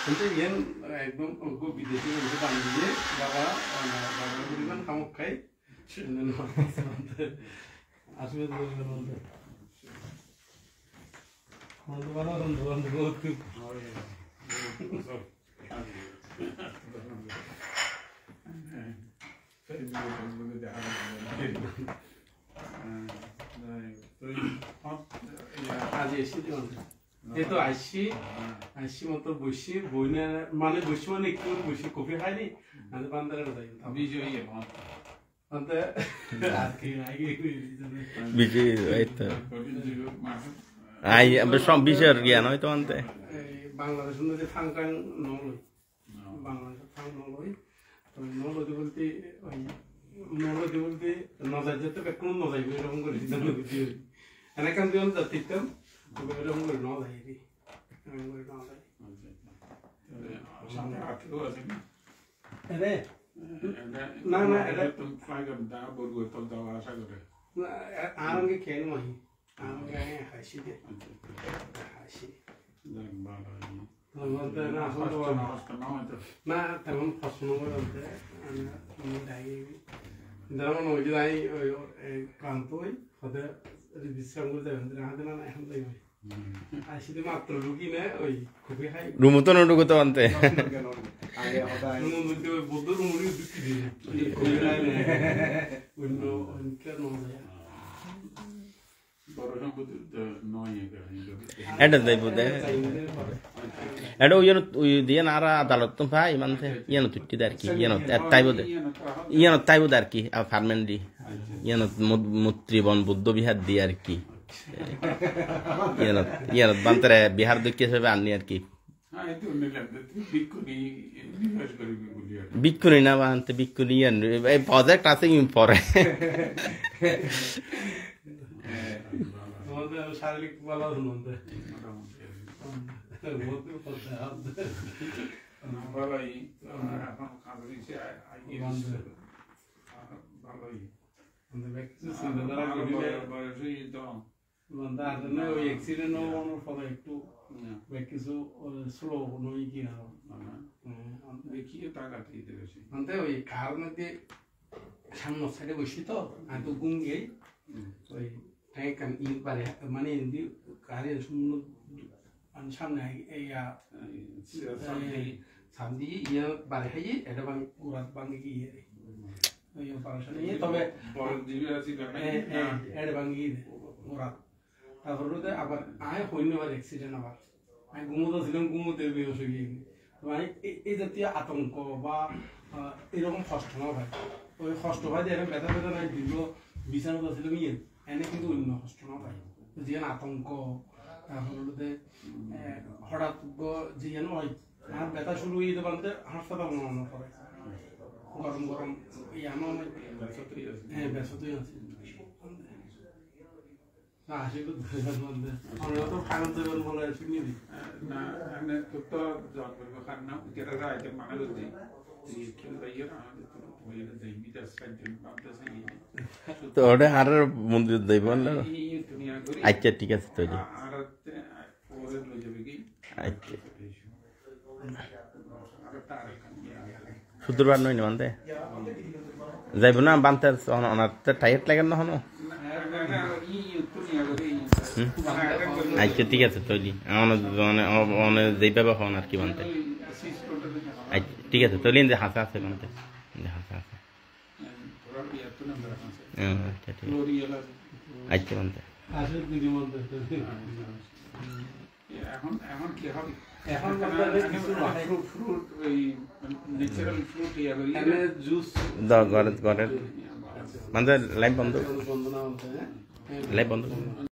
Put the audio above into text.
কিন্তু ইয়েন একদম বিদেশি বলতে পানি দিয়ে বাবা বাবার পরিমাণ খামক খাই আসবে আজ এসে যেহেতু আসছি মতো বসি বই না মানে বসি মানে একটু বসি কফি খাইনি আমি বান্দারে যাই বিজয়ী বাংলাদেশ ফাংকাং নলই বাংলাদেশ ফাং নলই নলদি বলতে ওই নলদি বলতে নজাই যেতে কোনো নজাই এরকম করে সিদ্ধান্ত দিতে এনাকান দিয়ে যাচ্ছিতাম এরকম করে নজাই এরকম করে নজাই না না এটা তুমি ফ্লাই করে দাও বলবো তো দাও আশা করে আরঙ্গে খেল মাহি আরঙ্গে হাসি দে হাসি না তেমন পছন্দ করতে আমি ডাই যেমন ওই যে যাই ওই ক্লান্ত হই হতে বিশ্রাম করে যাবেন হাতে না এখন যাইবে আসিতে মাত্র রুগী না ওই খুবই খাই রুমতো নডুগতো আনতে আগে হঠাৎ রুম মধ্যে ওই বদ্ধ রুমুরি দুটি দিয়ে খুবই খাই না অন্য কেন যায় বড় সম্পত্তি নয় এটা যাইব দে এটা ওই দিয়ে নারা আদালত তো ভাই মানতে ইয়ানো তুটি আর কি ইয়ানো তাইব আর কি ফার্মেন্ট দি ইয়ানো মুত্রিবন বুদ্ধ বিহার দি আর কি ইয়ানো বান্তরে বিহার দেখতে হিসেবে আননি আর কি বিক্ষুনি না বানতে বিক্ষুনি ইয়ান এই প্রজেক্ট আছে পরে শারীরিক বলা শুনতে কিছু স্লো নই কি না ওই কার মধ্যে সামনে সাইডে বসি তো আমি তো ঘুম গিয়ে ওই kan in bare মানে ইন্দি কারে শুনো সামনে ইয়া সামনে ইয়া bare হাই এটা বাং কুরাত বাং কি ইয়া পারছান ইয়ে তবে বড় দিবি আছে এটা বাং কি কুরাত তারপরে আবার আয় হইনি আবার অ্যাক্সিডেন্ট আবার আমি ঘুমোতে ছিলাম ঘুমোতে বেহোশ হয়ে গিয়ে মানে এই জাতীয় আতঙ্ক বা এরকম কষ্ট না ভাই ওই কষ্ট ভাই যে এরকম ব্যথা ব্যথা নাই দীর্ঘ বিছানাতে ছিলাম ইয়ে এনে কিন্তু অন্য কষ্ট না পাই যেন আতঙ্ক তারপরে হঠাৎ যে যেন হয় আর ব্যথা শুরু হয়ে যেতে পারতে হাসপাতাল মনে করে গরম গরম ইয়ানো হ্যাঁ ব্যস্তই আছে আসলে আমরা তো খানা দেবেন বলে শুনি না আমি তো জন্মের খানা কেটে রাইতে মানে করতে তো ওটা আর মন্দির যাইব না আচ্ছা ঠিক আছে তো আচ্ছা শুক্রবার নয় না মানতে যাইব না বানতে ওনার টাইট লাগে না হনো আচ্ছা ঠিক আছে তৈরি আমার যাইবা হন আর কি বানতে আচ্ছা ঠিক আছে তৈরি যে হাসা আছে বানতে হাসা আছে আচ্ছা ঠিক আচ্ছা বানতে এখন এখন কি হবে এখন ফ্রুট ওই ন্যাচারাল ফ্রুট ইয়া করি এনে জুস দাও ঘরে মানে লাইভ বন্ধ লাইভ বন্ধ